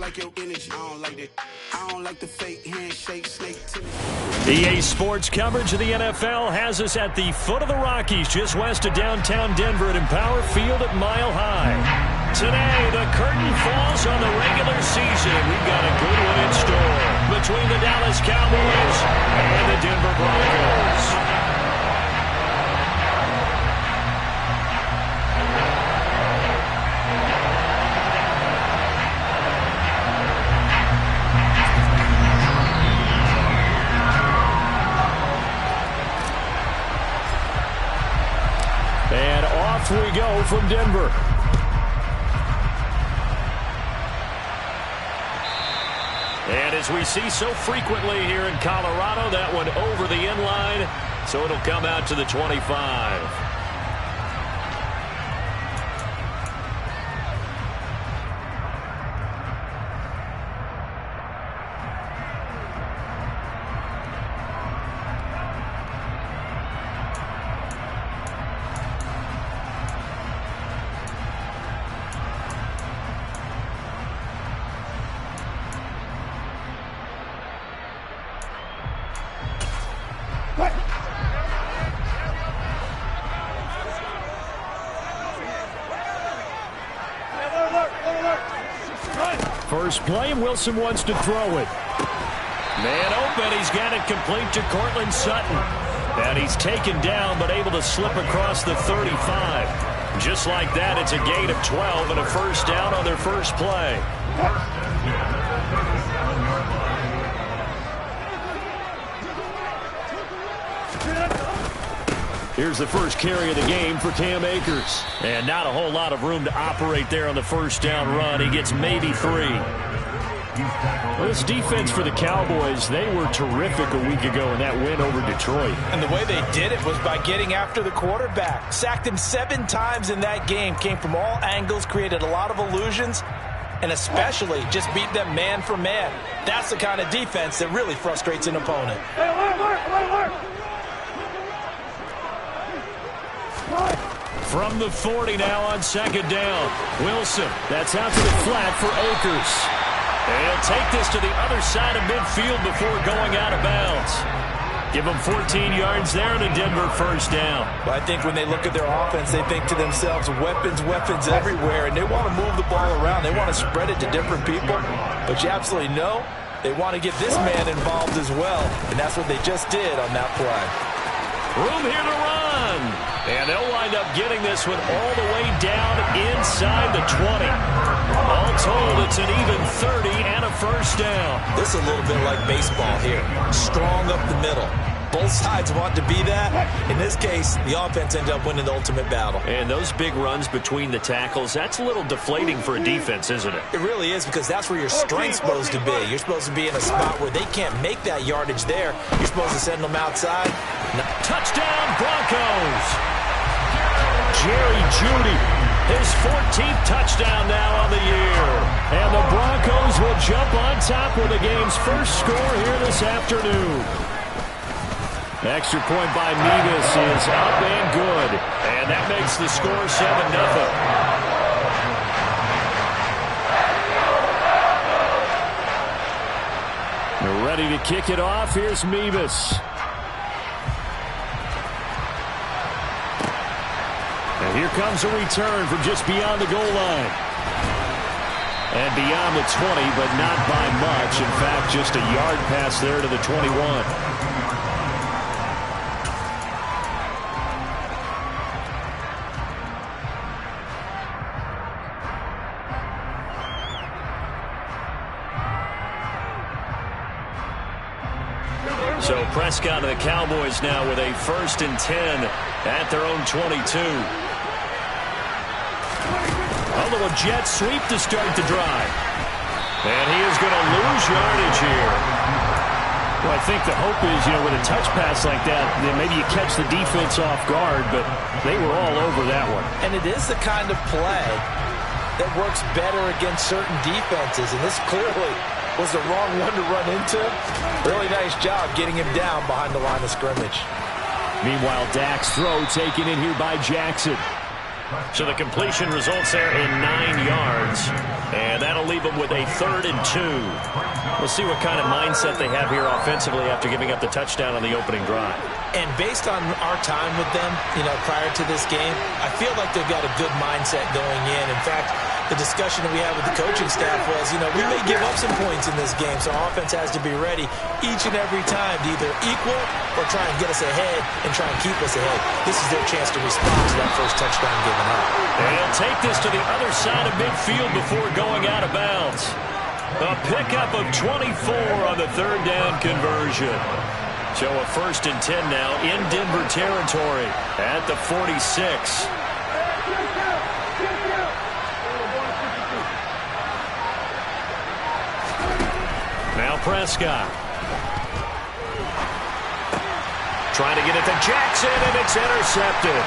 like your energy. I don't like that. I don't like the fake handshake, snake tennis. EA Sports coverage of the NFL has us at the foot of the Rockies, just west of downtown Denver at Empower Field at Mile High. Today, the curtain falls on the regular season. We've got a good one in store between the Dallas Cowboys and the Denver Broncos. And off we go from Denver. And as we see so frequently here in Colorado, that one over the end line, so it'll come out to the 25. First play, Wilson wants to throw it. Man open, he's got it complete to Cortland Sutton. And he's taken down, but able to slip across the 35. Just like that, it's a gain of 12 and a first down on their first play. Here's the first carry of the game for Cam Akers. And not a whole lot of room to operate there on the first down run. He gets maybe 3. Well, this defense for the Cowboys, they were terrific a week ago in that win over Detroit. And the way they did it was by getting after the quarterback. Sacked him 7 times in that game. Came from all angles, created a lot of illusions, and especially just beat them man for man. That's the kind of defense that really frustrates an opponent. From the 40 now on second down. Wilson, that's out to the flat for Akers. And he'll take this to the other side of midfield before going out of bounds. Give them 14 yards there and a Denver first down. Well, I think when they look at their offense, they think to themselves, weapons, weapons everywhere, and they want to move the ball around. They want to spread it to different people. But you absolutely know they want to get this man involved as well, and that's what they just did on that play. Room here to run. And they'll wind up getting this one all the way down inside the 20. All told, it's an even 30 and a first down. This is a little bit like baseball here. Strong up the middle. Both sides want to be that. In this case, the offense ended up winning the ultimate battle. And those big runs between the tackles, that's a little deflating for a defense, isn't it? It really is, because that's where your strength's supposed to be. You're supposed to be in a spot where they can't make that yardage there. You're supposed to send them outside. Touchdown, Broncos! Jerry Jeudy, his 14th touchdown now on the year. And the Broncos will jump on top with the game's first score here this afternoon. Extra point by Mevis is up and good. And that makes the score 7-0. They're ready to kick it off. Here's Mevis. And here comes a return from just beyond the goal line. And beyond the 20, but not by much. In fact, just a yard pass there to the 21. So Prescott and the Cowboys now with a 1st and 10 at their own 22. A little jet sweep to start the drive. And he is going to lose yardage here. Well, I think the hope is, with a touch pass like that, then maybe you catch the defense off guard, but they were all over that one. And it is the kind of play that works better against certain defenses, and this clearly was the wrong one to run into. Really nice job getting him down behind the line of scrimmage. Meanwhile, Dak's throw taken in here by Jackson. So the completion results there in 9 yards. And that'll leave leave them with a 3rd and 2. We'll see what kind of mindset they have here offensively after giving up the touchdown on the opening drive. And based on our time with them, prior to this game, I feel like they've got a good mindset going in. In fact, the discussion that we had with the coaching staff was, we may give up some points in this game, so our offense has to be ready each and every time to either equal or try and get us ahead and try and keep us ahead. This is their chance to respond to that first touchdown given up. And he'll take this to the other side of midfield before going out of bounds. A pickup of 24 on the 3rd down conversion. So a 1st and 10 now in Denver territory at the 46. Now Prescott. Trying to get it to Jackson, and it's intercepted.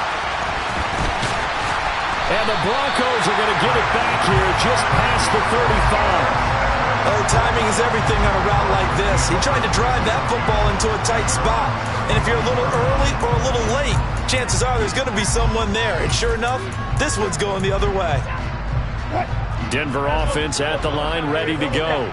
And the Broncos are going to get it back here just past the 35. Oh, timing is everything on a route like this. He tried to drive that football into a tight spot. And if you're a little early or a little late, chances are there's going to be someone there. And sure enough, this one's going the other way. Denver offense at the line, ready to go.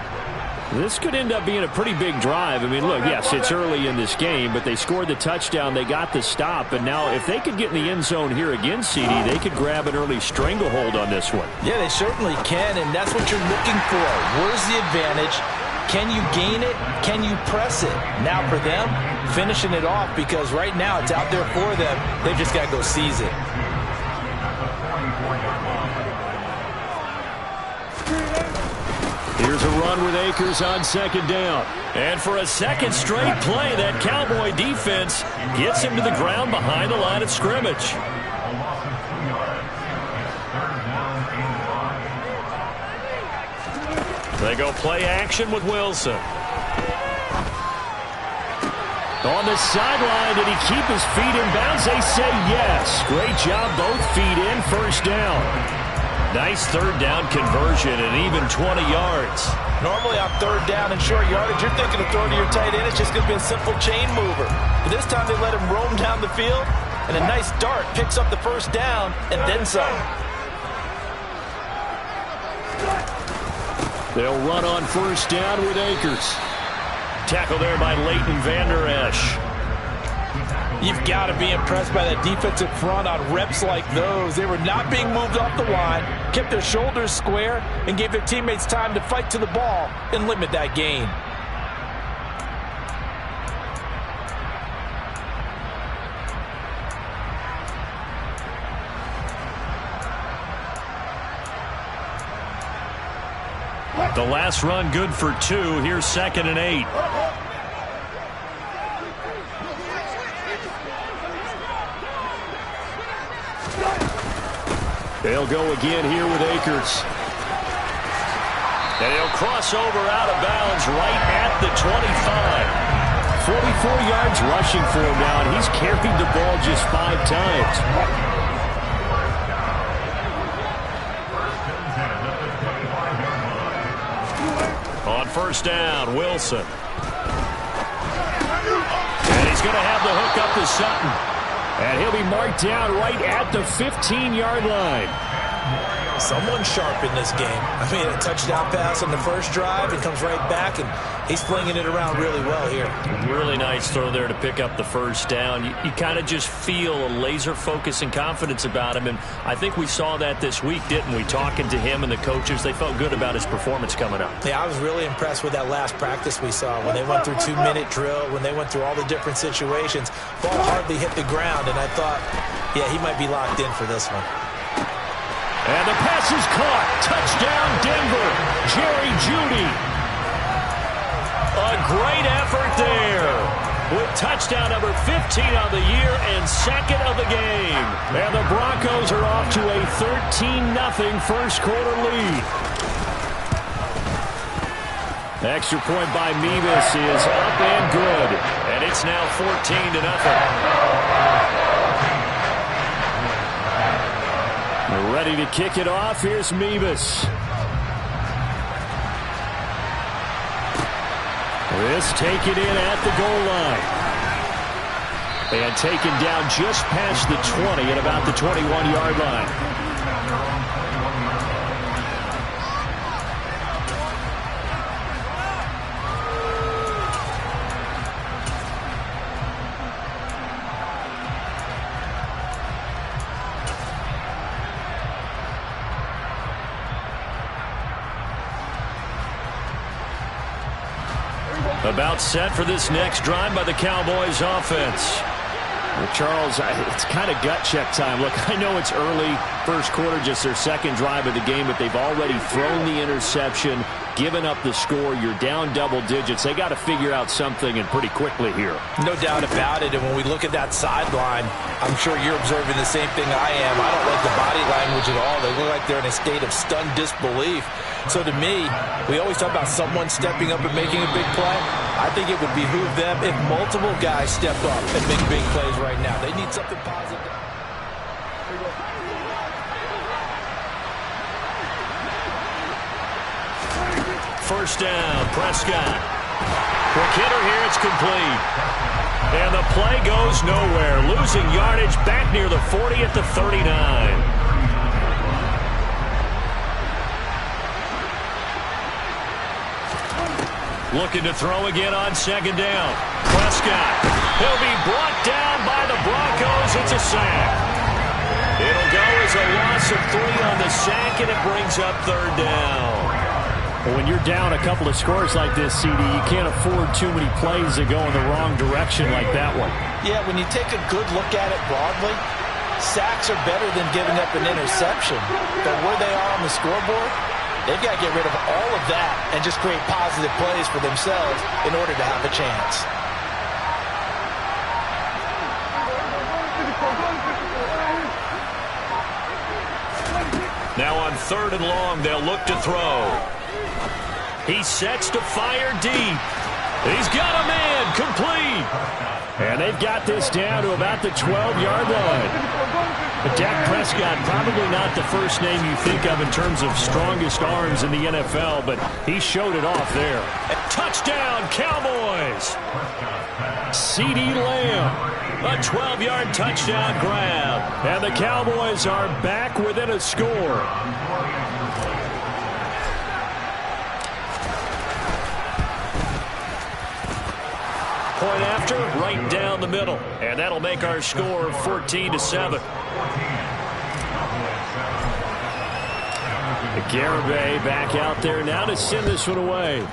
This could end up being a pretty big drive. I mean, look, yes, it's early in this game, but they scored the touchdown. They got the stop. And now if they could get in the end zone here again, CD, they could grab an early stranglehold on this one. Yeah, they certainly can, and that's what you're looking for. Where's the advantage? Can you gain it? Can you press it? Now for them, finishing it off, because right now it's out there for them. They've just got to go seize it. Here's a run with Akers on 2nd down. And for a second straight play, that Cowboy defense gets him to the ground behind the line of scrimmage. They go play action with Wilson. On the sideline, did he keep his feet in bounds? They say yes. Great job, both feet in, 1st down. Nice 3rd down conversion and even 20 yards. Normally on 3rd down and short yardage, you're thinking of throwing to your tight end. It's just going to be a simple chain mover. But this time they let him roam down the field, and a nice dart picks up the 1st down and then some. They'll run on 1st down with Akers. Tackle there by Leighton Vander Esch. You've got to be impressed by that defensive front on reps like those. They were not being moved off the line, kept their shoulders square, and gave their teammates time to fight to the ball and limit that gain. The last run good for 2. Here's 2nd and 8. They'll go again here with Akers. And he'll cross over out of bounds right at the 25. 44 yards rushing for him now, and he's carried the ball just 5 times. On 1st down, Wilson. And he's going to have the hook up to Sutton. And he'll be marked down right at the 15-yard line. Someone sharp in this game. I mean, a touchdown pass on the first drive. It comes right back, and he's flinging it around really well here. Really nice throw there to pick up the 1st down. You kind of just feel a laser focus and confidence about him, and I think we saw that this week, didn't we? Talking to him and the coaches, they felt good about his performance coming up. Yeah, I was really impressed with that last practice we saw when they went through 2-minute drill, when they went through all the different situations. Ball hardly hit the ground, and I thought, yeah, he might be locked in for this one. And the pass is caught. Touchdown, Denver. Jerry Jeudy. A great effort there. With touchdown number 15 on the year and 2nd of the game. And the Broncos are off to a 13-0 first quarter lead. Extra point by Mevis is up and good. And it's now 14-0. Ready to kick it off. Here's Mevis. This taken in at the goal line. And taken down just past the 20 at about the 21-yard line. About set for this next drive by the Cowboys offense. Well, Charles, it's kind of gut check time. Look, I know it's early, first quarter, just their second drive of the game, but they've already thrown the interception, given up the score. You're down double digits. They got to figure out something, and pretty quickly here. No doubt about it. And when we look at that sideline, I'm sure you're observing the same thing I am. I don't like the body language at all. They look like they're in a state of stunned disbelief. So to me, we always talk about someone stepping up and making a big play. I think it would behoove them if multiple guys step up and make big plays right now. They need something positive. First down, Prescott. Quick hitter here, it's complete. And the play goes nowhere. Losing yardage back near the 40 at the 39. Looking to throw again on second down. Prescott. He'll be brought down by the Broncos. It's a sack. It'll go as a loss of 3 on the sack, and it brings up third down. Well, when you're down a couple of scores like this, CD, you can't afford too many plays that go in the wrong direction like that one. Yeah, when you take a good look at it broadly, sacks are better than giving up an interception. But where they are on the scoreboard, they've got to get rid of all of that and just create positive plays for themselves in order to have a chance. Now on third and long, they'll look to throw. He sets to fire deep. He's got a man, complete. And they've got this down to about the 12-yard line. But Dak Prescott, probably not the first name you think of in terms of strongest arms in the NFL, but he showed it off there. Touchdown, Cowboys! CeeDee Lamb, a 12-yard touchdown grab. And the Cowboys are back within a score. Point after, right down the middle. And that'll make our score 14-7. Garibay back out there now to send this one away.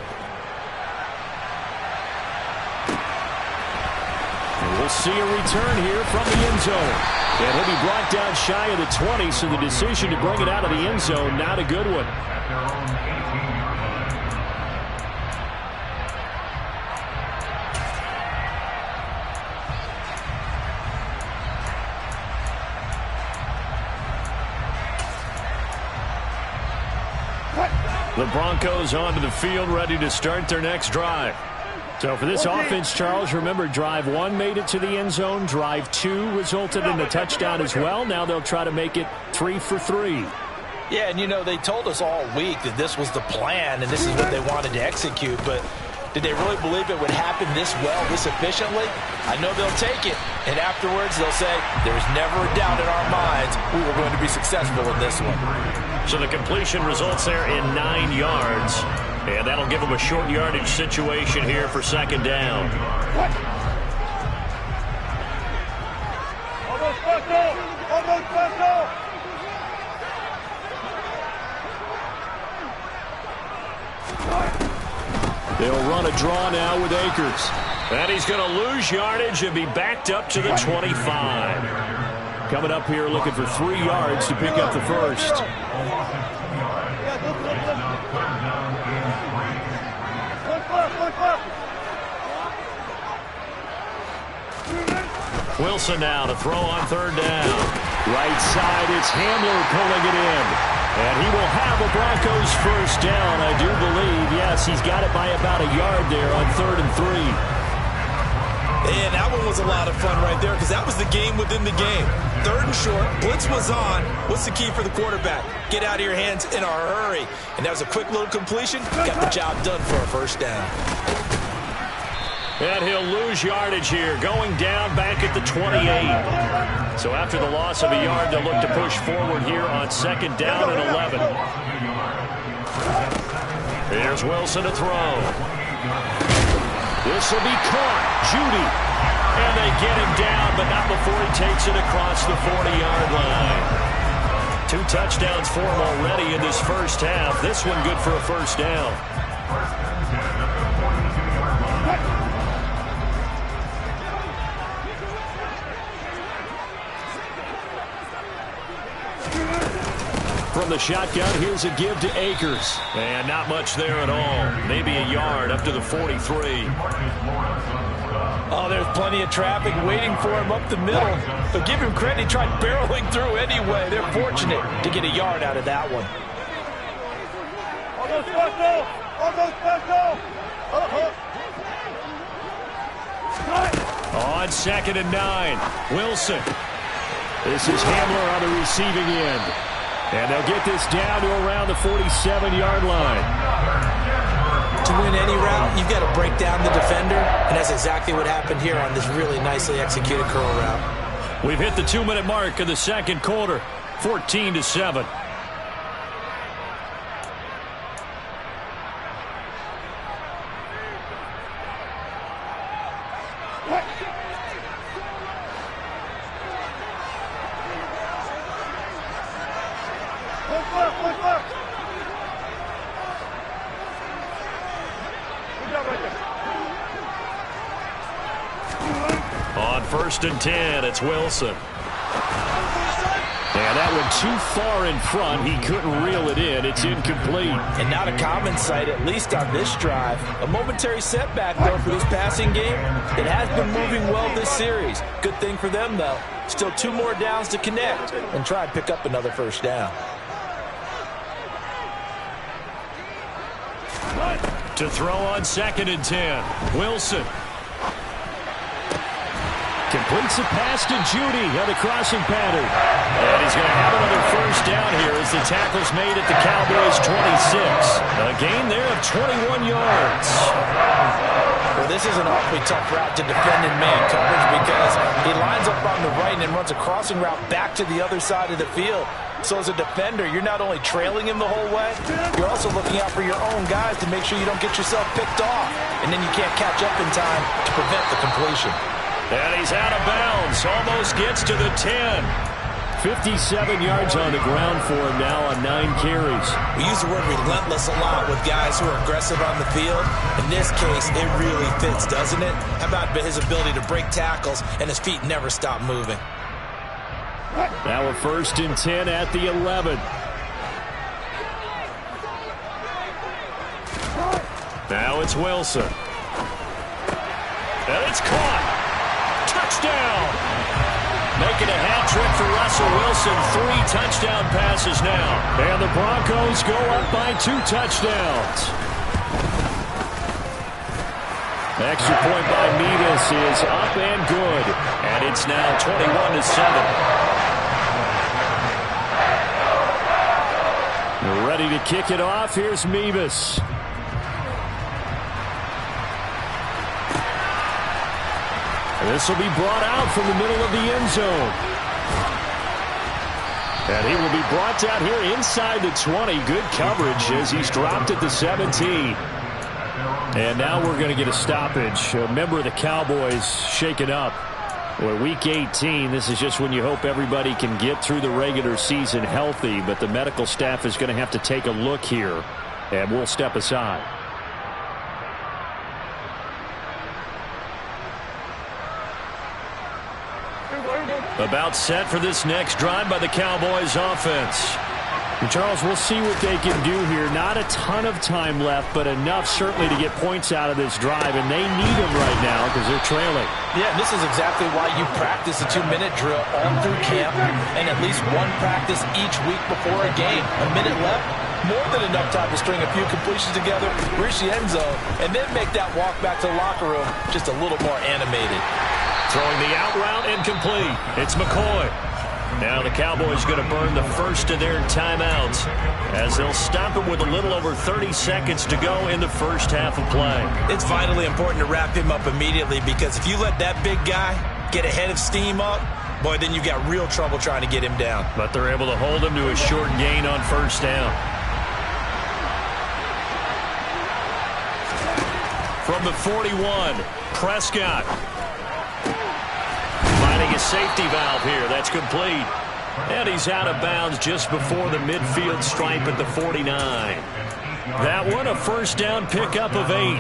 And we'll see a return here from the end zone. And he'll be brought down shy of the 20, so the decision to bring it out of the end zone, not a good one. The Broncos onto the field, ready to start their next drive. So for this offense, Charles, remember, drive 1 made it to the end zone. Drive 2 resulted in a touchdown as well. Now they'll try to make it 3 for 3. Yeah, and you know, they told us all week that this was the plan and this is what they wanted to execute, but did they really believe it would happen this well, this efficiently? I know they'll take it, and afterwards they'll say, there's never a doubt in our minds we were going to be successful in this one. So the completion results there in 9 yards. And that'll give them a short yardage situation here for second down. They'll run a draw now with Akers. And he's going to lose yardage and be backed up to the 25. Coming up here looking for 3 yards to pick up the first. Wilson now to throw on third down. Right side, it's Hamler pulling it in. And he will have a Broncos first down, I do believe. Yes, he's got it by about a yard there on 3rd and 3. And that one was a lot of fun right there because that was the game within the game. 3rd and short, blitz was on. What's the key for the quarterback? Get out of your hands in a hurry. And that was a quick little completion. Got the job done for a first down. And he'll lose yardage here, going down back at the 28. So after the loss of a yard, they'll look to push forward here on second down and 11. Here's Wilson to throw. This will be caught. Judy. And they get him down, but not before he takes it across the 40-yard line. 2 touchdowns for him already in this first half. This one good for a first down. from the shotgun. Here's a give to Akers. And not much there at all. Maybe a yard up to the 43. Oh, there's plenty of traffic waiting for him up the middle. But give him credit, he tried barreling through anyway. They're fortunate to get a yard out of that one. On 2nd and 9, Wilson. This is Hamler on the receiving end. And they'll get this down to around the 47-yard line. To win any route, you've got to break down the defender, and that's exactly what happened here on this really nicely executed curl route. We've hit the 2-minute mark of the second quarter, 14-7. On 1st and 10, it's Wilson. And that one too far in front. He couldn't reel it in. It's incomplete. And not a common sight, at least on this drive. A momentary setback, though, for this passing game. It has been moving well this series. Good thing for them, though. Still 2 more downs to connect and try and pick up another first down. To throw on 2nd and 10, Wilson. Completes a pass to Judy on the crossing pattern. And he's going to have another first down here as the tackle's made at the Cowboys' 26. A gain there of 21 yards. Well, this is an awfully tough route to defend in man coverage because he lines up on the right and then runs a crossing route back to the other side of the field. So as a defender, you're not only trailing him the whole way, you're also looking out for your own guys to make sure you don't get yourself picked off. And then you can't catch up in time to prevent the completion. And he's out of bounds. Almost gets to the 10. 57 yards on the ground for him now on 9 carries. We use the word relentless a lot with guys who are aggressive on the field. In this case, it really fits, doesn't it? How about his ability to break tackles and his feet never stop moving? Now a 1st and 10 at the 11. Now it's Wilson. And it's caught. Touchdown! Making a hat trick for Russell Wilson. 3 touchdown passes now. And the Broncos go up by 2 touchdowns. Extra point by Mevis is up and good. And it's now 21-7. Ready to kick it off. Here's Mevis. This will be brought out from the middle of the end zone. And he will be brought down here inside the 20. Good coverage as he's dropped at the 17. And now we're going to get a stoppage. A member of the Cowboys shaken up. Well, week 18, this is just when you hope everybody can get through the regular season healthy. But the medical staff is going to have to take a look here. And we'll step aside. About set for this next drive by the Cowboys offense. And Charles, we'll see what they can do here. Not a ton of time left, but enough certainly to get points out of this drive. And they need them right now because they're trailing. Yeah, this is exactly why you practice a 2-minute drill all through camp and at least one practice each week before a game. A minute left, more than enough time to string a few completions together, reach the end zone, and then make that walk back to the locker room just a little more animated. Throwing the out route incomplete. It's McCoy. Now the Cowboys going to burn the first of their timeouts as they'll stop it with a little over 30 seconds to go in the first half of play. It's vitally important to wrap him up immediately because if you let that big guy get ahead of steam up, boy, then you've got real trouble trying to get him down. But they're able to hold him to a short gain on first down. From the 41, Prescott. Finding a safety valve here. That's complete. And he's out of bounds just before the midfield stripe at the 49. That one, a first down pickup of 8.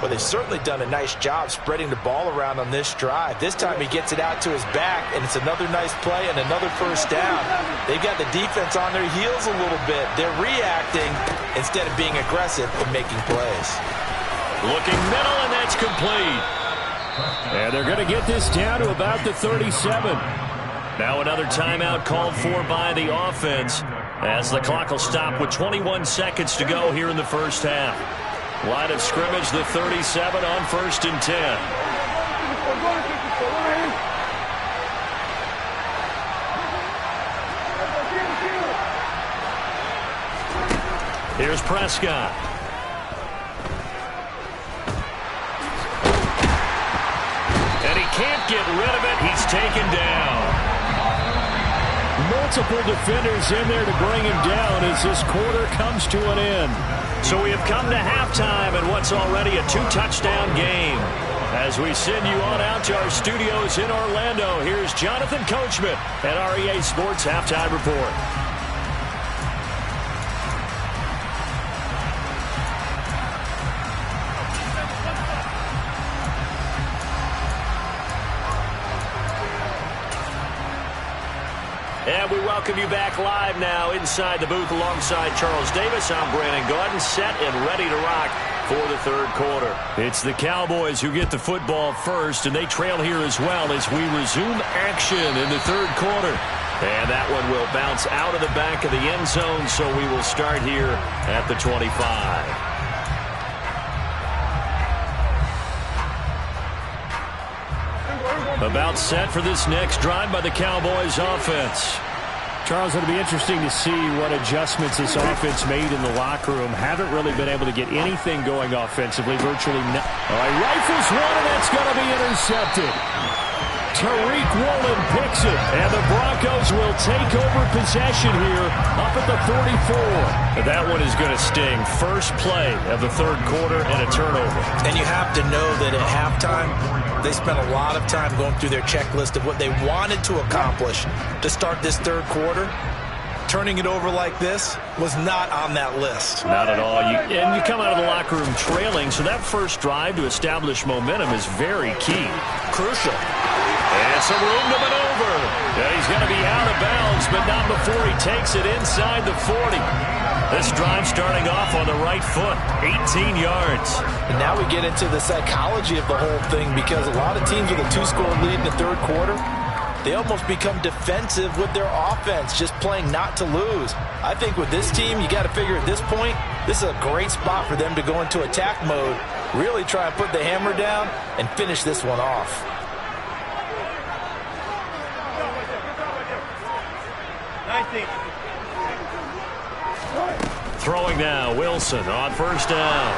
Well, they've certainly done a nice job spreading the ball around on this drive. This time he gets it out to his back, and it's another nice play and another first down. They've got the defense on their heels a little bit. They're reacting instead of being aggressive and making plays. Looking middle, and that's complete. And they're going to get this down to about the 37. Now another timeout called for by the offense, as the clock will stop with 21 seconds to go here in the first half. Line of scrimmage, the 37 on 1st and 10. Here's Prescott. And he can't get rid of it. He's taken down. Multiple defenders in there to bring him down as this quarter comes to an end. So we have come to halftime in what's already a 2-touchdown game. As we send you on out to our studios in Orlando, here's Jonathan Coachman at REA Sports Halftime Report. And we welcome you back live now inside the booth alongside Charles Davis. I'm Brandon Gordon, set and ready to rock for the third quarter. It's the Cowboys who get the football first, and they trail here as well as we resume action in the third quarter. And that one will bounce out of the back of the end zone, so we will start here at the 25. About set for this next drive by the Cowboys offense. Charles, it'll be interesting to see what adjustments this offense made in the locker room. Haven't really been able to get anything going offensively, virtually no. All right, rifles one, and that's going to be intercepted. Tariq Woolen picks it, and the Broncos will take over possession here up at the 44. That one is going to sting. First play of the third quarter and a turnover. And you have to know that at halftime, they spent a lot of time going through their checklist of what they wanted to accomplish to start this third quarter. Turning it over like this was not on that list. Not at all. And you come out of the locker room trailing, so that first drive to establish momentum is very key. Crucial. And some room to maneuver. And he's going to be out of bounds, but not before he takes it inside the 40. This drive starting off on the right foot, 18 yards. And now we get into the psychology of the whole thing, because a lot of teams with a 2-score lead in the third quarter, they almost become defensive with their offense, just playing not to lose. I think with this team, you got to figure at this point, this is a great spot for them to go into attack mode, really try and put the hammer down and finish this one off. Throwing now, Wilson on first down.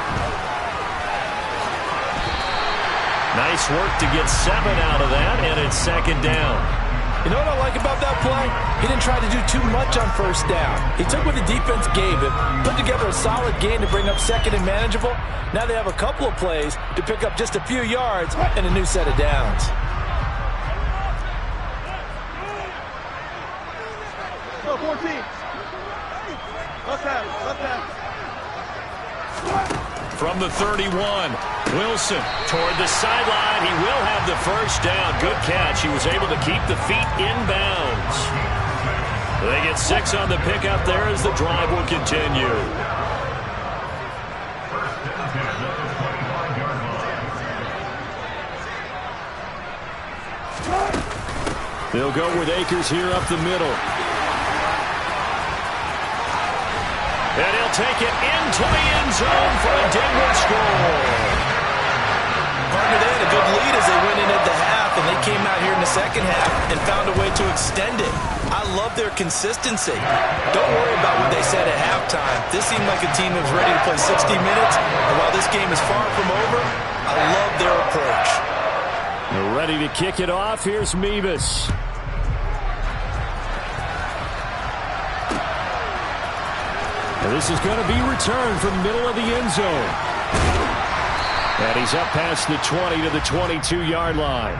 Nice work to get 7 out of that, and it's second down. You know what I like about that play? He didn't try to do too much on first down. He took what the defense gave him, put together a solid gain to bring up second and manageable. Now they have a couple of plays to pick up just a few yards and a new set of downs. From the 31, Wilson toward the sideline. He will have the first down. Good catch. He was able to keep the feet inbounds. They get 6 on the pickup there as the drive will continue. They'll go with Akers here up the middle. And he'll take it into the end zone for a Denver score. Partner, they had a good lead as they went in at the half, and they came out here in the second half and found a way to extend it. I love their consistency. Don't worry about what they said at halftime. This seemed like a team that was ready to play 60 minutes, and while this game is far from over, I love their approach. They're ready to kick it off. Here's Mevis. This is going to be returned from the middle of the end zone. And he's up past the 20 to the 22-yard line.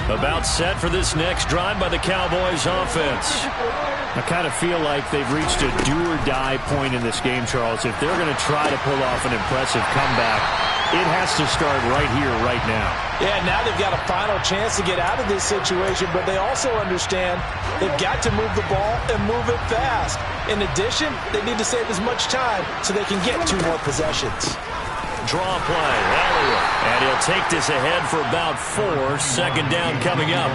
About set for this next drive by the Cowboys offense. I kind of feel like they've reached a do-or-die point in this game, Charles. If they're going to try to pull off an impressive comeback, it has to start right here, right now. Yeah, now they've got a final chance to get out of this situation, but they also understand they've got to move the ball and move it fast. In addition, they need to save as much time so they can get 2 more possessions. Draw play, Elliott. And he'll take this ahead for about 4. Second down coming up.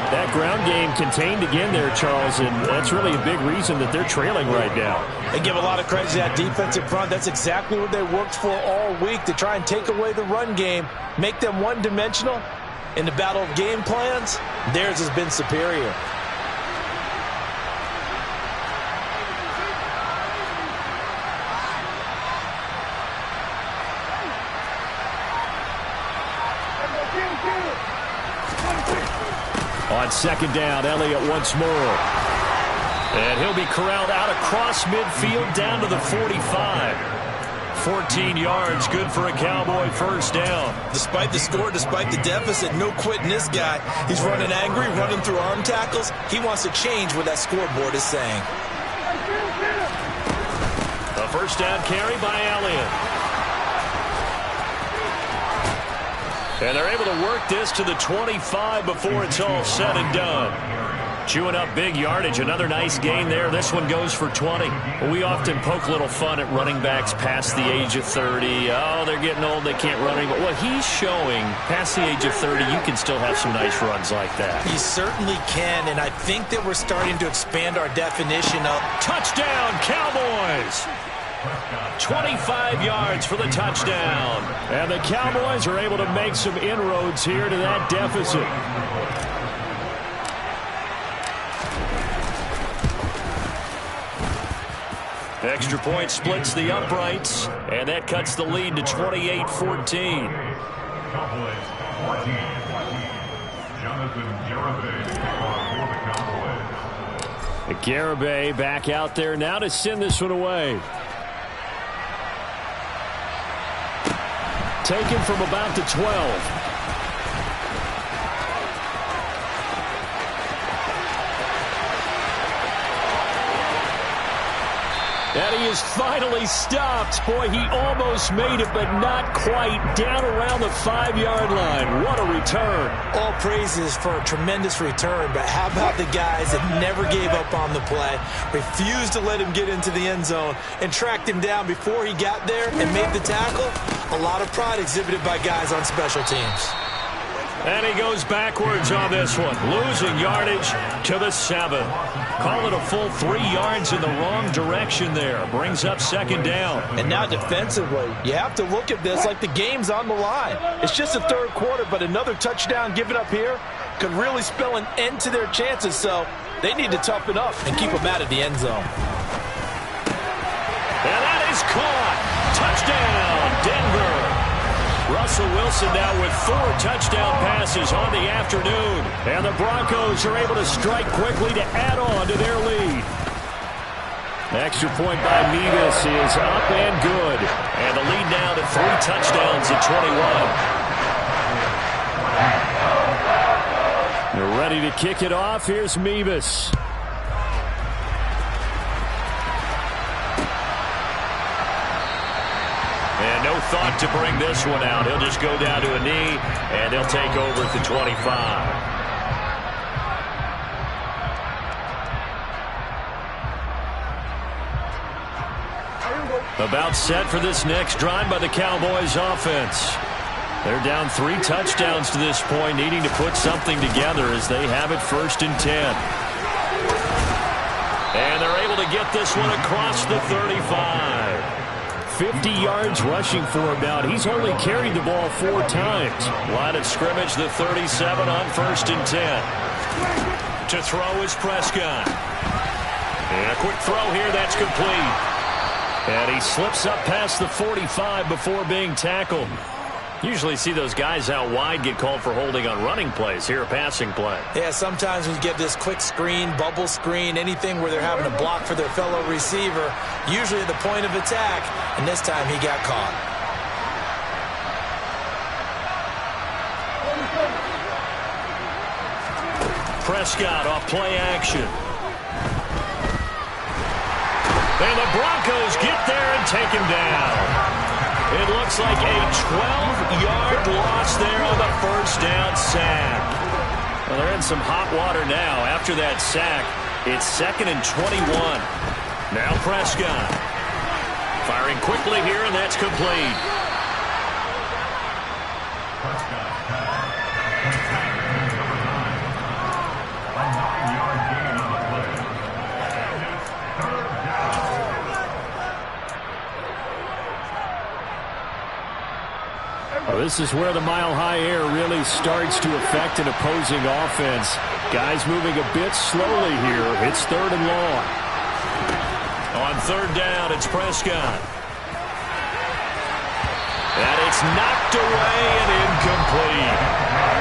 That ground game contained again there, Charles, and that's really a big reason that they're trailing right now. They give a lot of credit to that defensive front. That's exactly what they worked for all week, to try and take away the run game, make them one-dimensional. In the battle of game plans, theirs has been superior. On second down, Elliott once more. And he'll be corralled out across midfield down to the 45. 14 yards, good for a Cowboy first down. Despite the score, despite the deficit, no quitting this guy. He's running angry, running through arm tackles. He wants to change what that scoreboard is saying. A first down carry by Elliott. And they're able to work this to the 25 before it's all said and done. Chewing up big yardage. Another nice gain there. This one goes for 20. We often poke a little fun at running backs past the age of 30. Oh, they're getting old. They can't run anymore. Well, he's showing past the age of 30, you can still have some nice runs like that. He certainly can, and I think that we're starting to expand our definition of touchdown, Cowboys. 25 yards for the touchdown. And the Cowboys are able to make some inroads here to that deficit. Extra point splits the uprights, and that cuts the lead to 28-14. Cowboys 14. Jonathan Garibay. Garibay back out there now to send this one away. Taken from about the 12. And he is finally stopped. Boy, he almost made it, but not quite. Down around the 5-yard line. What a return. All praises for a tremendous return, but how about the guys that never gave up on the play, refused to let him get into the end zone, and tracked him down before he got there and made the tackle? A lot of pride exhibited by guys on special teams. And he goes backwards on this one, losing yardage to the 7. Call it a full 3 yards in the wrong direction there. Brings up second down. And now defensively, you have to look at this like the game's on the line. It's just the third quarter, but another touchdown given up here could really spell an end to their chances. So they need to toughen up and keep them out of the end zone. And that is caught. Touchdown, Denver. Russell Wilson now with 4 touchdown passes on the afternoon. And the Broncos are able to strike quickly to add on to their lead. Extra point by Mevis is up and good. And the lead now to 3 touchdowns at 21. They're ready to kick it off. Here's Mevis. And no thought to bring this one out. He'll just go down to a knee, and they'll take over at the 25. About set for this next drive by the Cowboys offense. They're down 3 touchdowns to this point, needing to put something together as they have it 1st and 10. And they're able to get this one across the 35. 50 yards rushing for him now. He's only carried the ball 4 times. Line of scrimmage, the 37 on 1st and 10. To throw is Prescott. And a quick throw here, that's complete. And he slips up past the 45 before being tackled. Usually see those guys out wide get called for holding on running plays. Here, a passing play. Yeah, sometimes we get this quick screen, bubble screen, anything where they're having to block for their fellow receiver, usually at the point of attack, and this time he got caught. Prescott off play action. And the Broncos get there and take him down. It looks like a 12-yard loss there on the first down sack. Well, they're in some hot water now. After that sack, it's 2nd and 21. Now Prescott. Firing quickly here, and that's complete. Well, this is where the mile-high air really starts to affect an opposing offense. Guys moving a bit slowly here. It's 3rd and long. On 3rd down, it's Prescott. And it's knocked away and incomplete.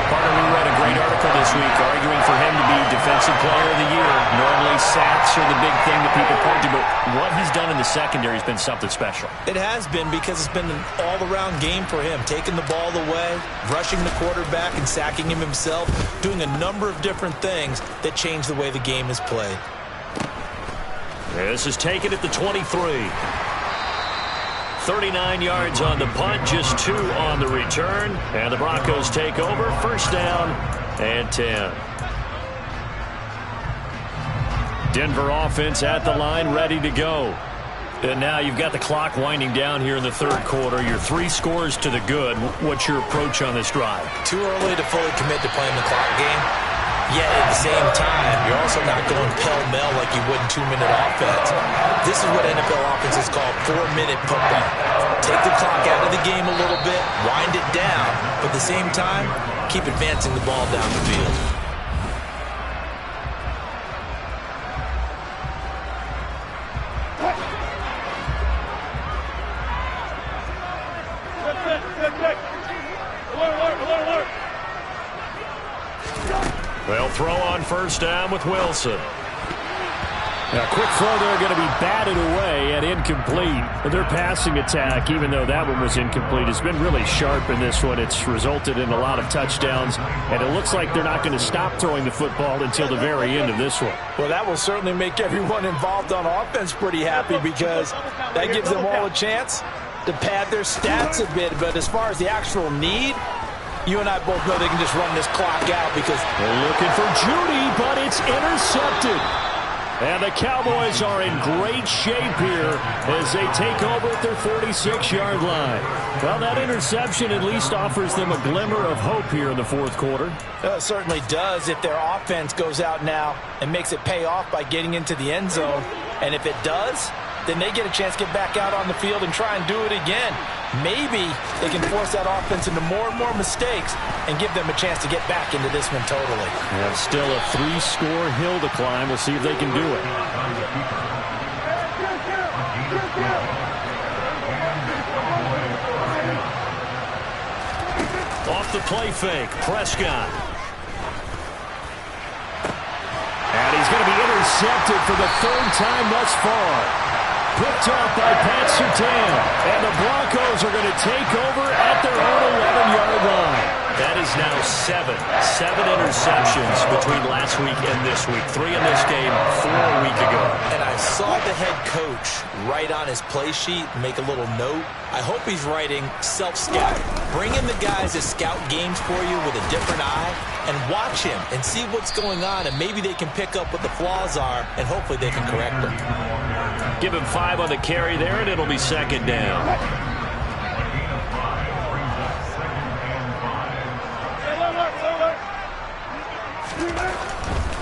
Partner, we read a great article this week arguing for him to be Defensive Player of the Year. Normally, sacks are the big thing that people point to, but what he's done in the secondary has been something special. It has been, because it's been an all-around game for him. Taking the ball away, rushing the quarterback, and sacking him himself, doing a number of different things that change the way the game is played. This is taken at the 23. 39 yards on the punt, just 2 on the return. And the Broncos take over, 1st down and 10. Denver offense at the line, ready to go. And now you've got the clock winding down here in the 3rd quarter. You're 3 scores to the good. What's your approach on this drive? Too early to fully commit to playing the clock game. Yet at the same time, you're also not going pell-mell like you would in 2-minute offense. This is what NFL offenses call 4-minute football. Take the clock out of the game a little bit, wind it down, but at the same time, keep advancing the ball down the field. They'll throw on 1st down with Wilson. Now, quick throw there, going to be batted away and incomplete. Their passing attack, even though that one was incomplete, has been really sharp in this one. It's resulted in a lot of touchdowns, and it looks like they're not going to stop throwing the football until the very end of this one. Well, that will certainly make everyone involved on offense pretty happy, because that gives them all a chance to pad their stats a bit. But as far as the actual need, you and I both know they can just run this clock out, because they're looking for Judy, but it's intercepted. And the Cowboys are in great shape here as they take over at their 46-yard line. Well, that interception at least offers them a glimmer of hope here in the 4th quarter. It certainly does if their offense goes out now and makes it pay off by getting into the end zone. And if it does, then they get a chance to get back out on the field and try and do it again. Maybe they can force that offense into more and more mistakes and give them a chance to get back into this one totally. Yeah, still a 3-score hill to climb. We'll see if they can do it. Off the play fake, Prescott. And he's going to be intercepted for the 3rd time thus far. Picked off by Pat Surtain. And the Broncos are going to take over at their own 11-yard line. That is now 7 interceptions between last week and this week. 3 in this game, 4 a week ago. And I saw the head coach write on his play sheet, make a little note. I hope he's writing self-scout. Bring in the guys that scout games for you with a different eye and watch him and see what's going on, and maybe they can pick up what the flaws are, and hopefully they can correct them. Give him 5 on the carry there, and it'll be 2nd down.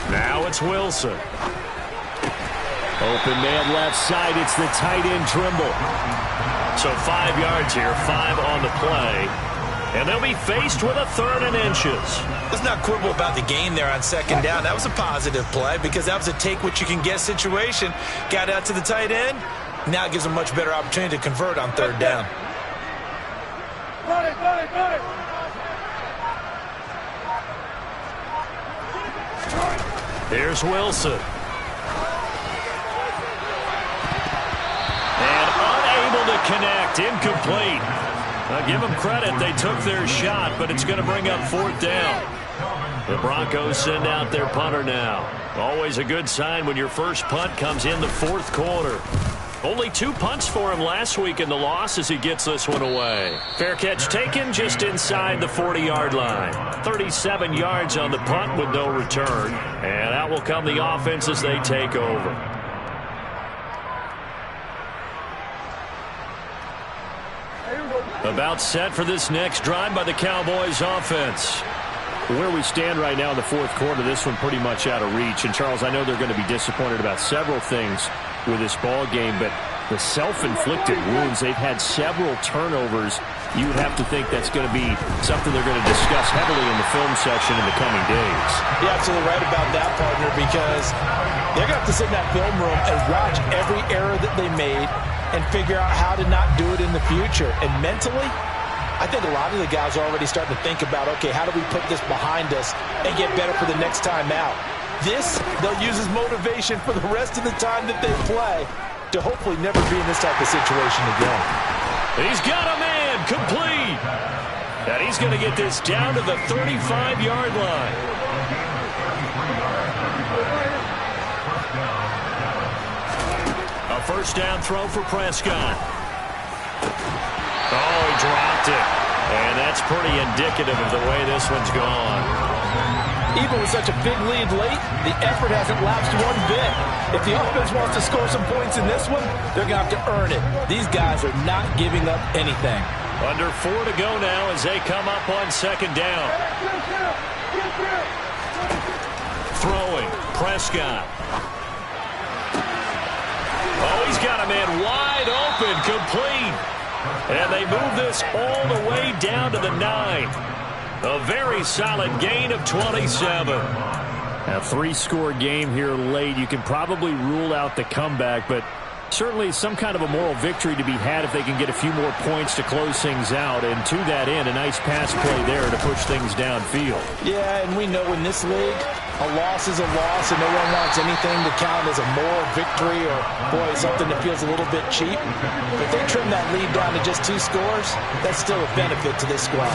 Now it's Wilson. Open man left side. It's the tight end Trimble. So 5 yards here, 5 on the play. And they'll be faced with a 3rd and inches. Let's not quibble about the game there on 2nd down. That was a positive play, because that was a take-what-you-can-get situation. Got out to the tight end. Now it gives them a much better opportunity to convert on 3rd down. Here's Wilson. And unable to connect. Incomplete. Now give them credit. They took their shot, but it's going to bring up 4th down. The Broncos send out their punter now. Always a good sign when your first punt comes in the fourth quarter. Only 2 punts for him last week in the loss as he gets this one away. Fair catch taken just inside the 40-yard line. 37 yards on the punt with no return. And out will come the offense as they take over. About set for this next drive by the Cowboys offense. Where we stand right now in the fourth quarter, this one pretty much out of reach. And, Charles, I know they're going to be disappointed about several things with this ball game, but the self-inflicted wounds, they've had several turnovers. You would have to think that's going to be something they're going to discuss heavily in the film section in the coming days. You're absolutely right about that, partner, because they're going to have to sit in that film room and watch every error that they made and figure out how to not do it in the future. And mentally, I think a lot of the guys are already starting to think about, okay, how do we put this behind us and get better for the next time out? This, they'll use as motivation for the rest of the time that they play to hopefully never be in this type of situation again. He's got a man complete. And he's going to get this down to the 35-yard line. A first down throw for Prescott. Oh, he dropped it. And that's pretty indicative of the way this one's gone. Even with such a big lead late, the effort hasn't lapsed one bit. If the offense wants to score some points in this one, they're going to have to earn it. These guys are not giving up anything. Under 4 to go now as they come up on second down. Throwing, Prescott. Oh, he's got a man wide open, complete. And they move this all the way down to the 9. A very solid gain of 27. A 3-score game here late. You can probably rule out the comeback, but certainly some kind of a moral victory to be had if they can get a few more points to close things out. And to that end, a nice pass play there to push things downfield. Yeah, and we know in this league, a loss is a loss, and no one wants anything to count as a moral victory or, boy, something that feels a little bit cheap. If they trim that lead down to just 2 scores, that's still a benefit to this squad.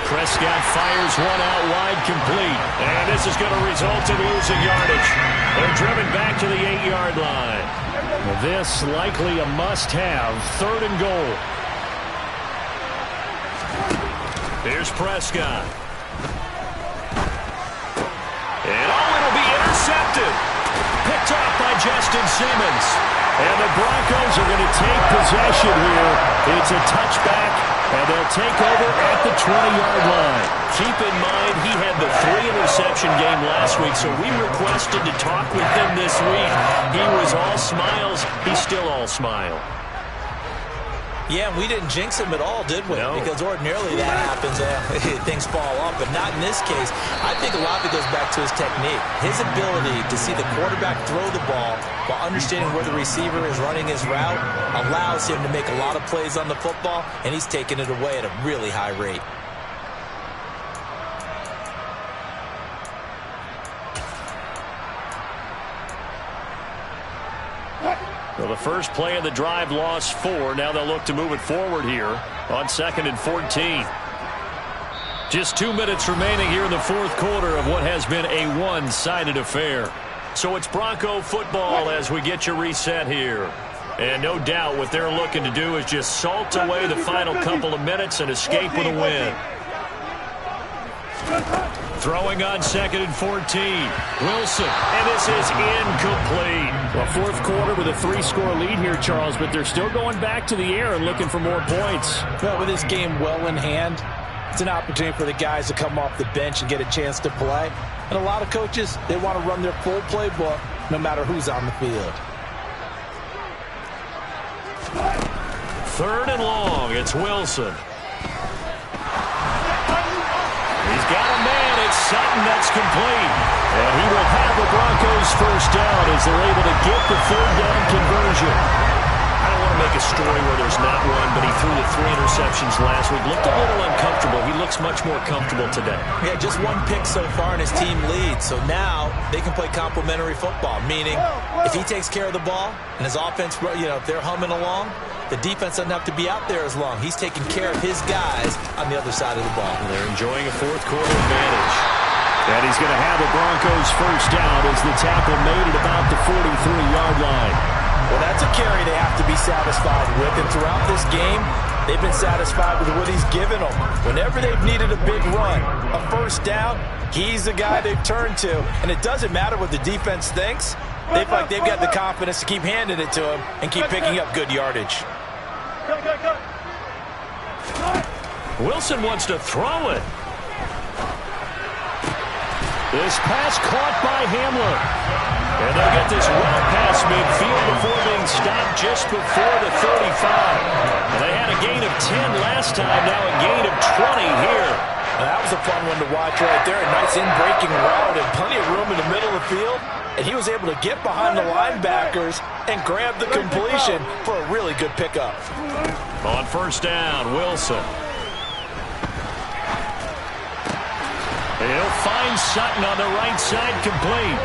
Prescott fires one out wide, complete. And this is going to result in losing yardage. They're driven back to the 8-yard line. Well, this likely a must-have, 3rd and goal. Here's Prescott. And it'll be intercepted. Picked off by Justin Simmons. And the Broncos are going to take possession here. It's a touchback. And they'll take over at the 20-yard line. Keep in mind, he had the 3-interception game last week, so we requested to talk with him this week. He was all smiles. He's still all smile. Yeah, we didn't jinx him at all, did we? No. Because ordinarily that happens. Things fall off, but not in this case. I think a lot of it goes back to his technique. His ability to see the quarterback throw the ball while understanding where the receiver is running his route allows him to make a lot of plays on the football, and he's taking it away at a really high rate. Well, the first play of the drive lost 4. Now they'll look to move it forward here on 2nd and 14. Just 2 minutes remaining here in the fourth quarter of what has been a one-sided affair. So it's Bronco football as we get you reset here. And no doubt what they're looking to do is just salt away the final couple of minutes and escape with a win. Throwing on 2nd and 14. Wilson, and this is incomplete. Well, fourth quarter with a 3-score lead here, Charles, but they're still going back to the air and looking for more points. Well, with this game well in hand, it's an opportunity for the guys to come off the bench and get a chance to play. And a lot of coaches, they want to run their full playbook no matter who's on the field. 3rd and long. It's Wilson. He's got a man. It's Sutton that's complete. And he will have the Broncos first down as they're able to get the 3rd down conversion. I don't want to make a story where there's not one, but he threw the 3 interceptions last week. Looked a little uncomfortable. He looks much more comfortable today. Yeah, just 1 pick so far and his team leads. So now they can play complementary football, meaning if he takes care of the ball and his offense, if they're humming along, the defense doesn't have to be out there as long. He's taking care of his guys on the other side of the ball. They're enjoying a fourth quarter advantage. And he's going to have the Broncos first down as the tackle made at about the 43-yard line. Well, that's a carry they have to be satisfied with. And throughout this game, they've been satisfied with what he's given them. Whenever they've needed a big run, a first down, he's the guy they've turned to. And it doesn't matter what the defense thinks. They feel like they've got the confidence to keep handing it to him and keep picking up good yardage. Wilson wants to throw it. This pass caught by Hamler. And they'll get this well past midfield before being stopped just before the 35. And they had a gain of 10 last time, now a gain of 20 here. Now, that was a fun one to watch right there. A nice in-breaking route and plenty of room in the middle of the field. And he was able to get behind the linebackers and grab the completion for a really good pickup. On first down, Wilson. He'll find Sutton on the right side, complete.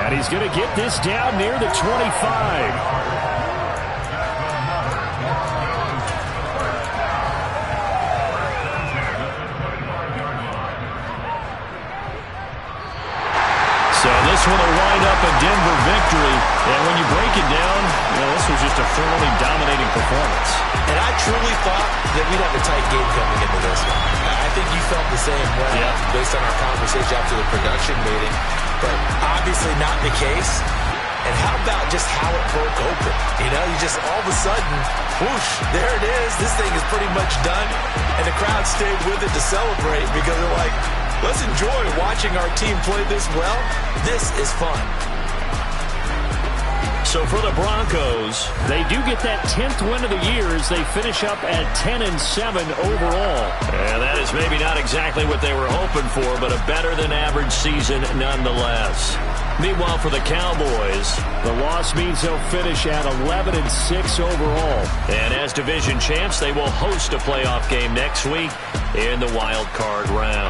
And he's going to get this down near the 25. So this one will wind up a Denver victory. And when you break it down, this was just a thoroughly dominating performance. And I truly thought that we'd have a tight game coming into this one. I think you felt the same way based on our conversation after the production meeting. But obviously not the case. And how about just how it broke open? You just all of a sudden, whoosh, there it is. This thing is pretty much done. And the crowd stayed with it to celebrate because they're like, let's enjoy watching our team play this well. This is fun. So for the Broncos, they do get that 10th win of the year as they finish up at 10-7 overall. And that is maybe not exactly what they were hoping for, but a better than average season nonetheless. Meanwhile, for the Cowboys, the loss means they'll finish at 11-6 overall. And as division champs, they will host a playoff game next week in the wild card round.